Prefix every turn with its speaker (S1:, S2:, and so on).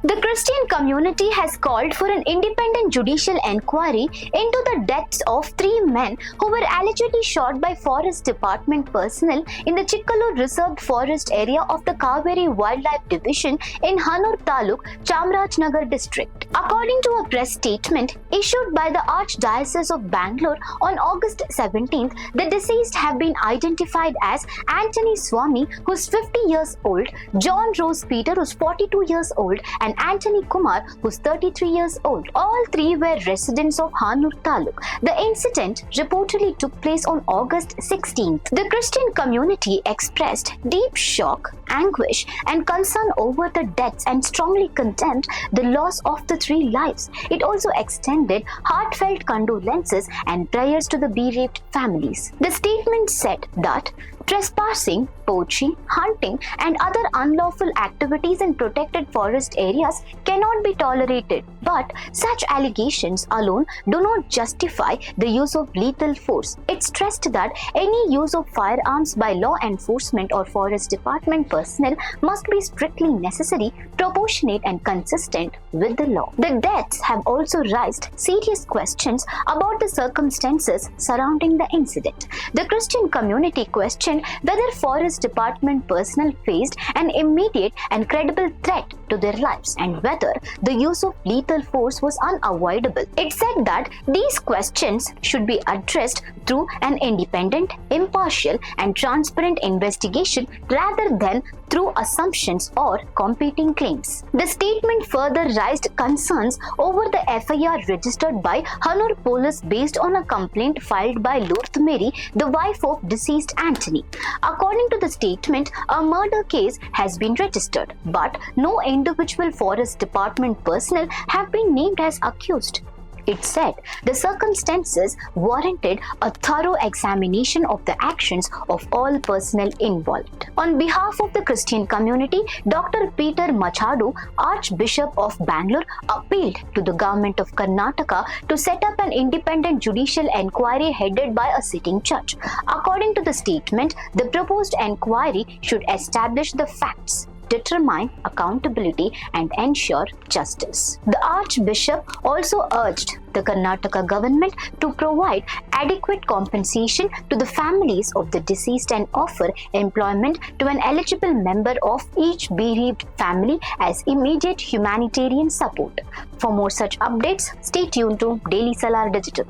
S1: The Christian community has called for an independent judicial enquiry into the deaths of 3 men who were allegedly shot by Forest Department personnel in the Chikkallur Reserved Forest area of the Kaveri Wildlife Division in Hanur Taluk, Chamarajanagar district. According to a press statement issued by the Archdiocese of Bangalore on August 17th, the deceased have been identified as Anthony Swami, who's 50 years old, John Rose Peter, who's 42 years old, and Anthony Kumar, who's 33 years old. All 3 were residents of Hanur Taluk. The incident reportedly took place on August 16th. The Christian community expressed deep shock, anguish, and concern over the deaths and strongly condemned the loss of the 3 lives. It also extended heartfelt condolences and prayers to the bereaved families. The statement said that trespassing, poaching, hunting, and other unlawful activities in protected forest areas cannot be tolerated, but such allegations alone do not justify the use of lethal force. It stressed that any use of firearms by law enforcement or forest department personnel must be strictly necessary, proportionate, and consistent with the law. The deaths have also raised serious questions about the circumstances surrounding the incident. The Christian community questioned whether forest department personnel faced an immediate and credible threat to their lives and whether the use of lethal force was unavoidable. It said that these questions should be addressed through an independent, impartial, and transparent investigation rather than through assumptions or competing claims. The statement further raised concerns over the FIR registered by Hanur police based on a complaint filed by Lurth Mary, the wife of deceased Anthony. According to the statement, a murder case has been registered, but no individual forest department personnel have been named as accused. It said the circumstances warranted a thorough examination of the actions of all personnel involved. On behalf of the Christian community, Dr. Peter Machado, Archbishop of Bangalore, appealed to the government of Karnataka to set up an independent judicial enquiry headed by a sitting judge. According to the statement, the proposed enquiry should establish the facts, determine accountability, and ensure justice. The Archbishop also urged the Karnataka Government to provide adequate compensation to the families of the deceased and offer employment to an eligible member of each bereaved family as immediate humanitarian support. For more such updates, stay tuned to Daily Salar Digital.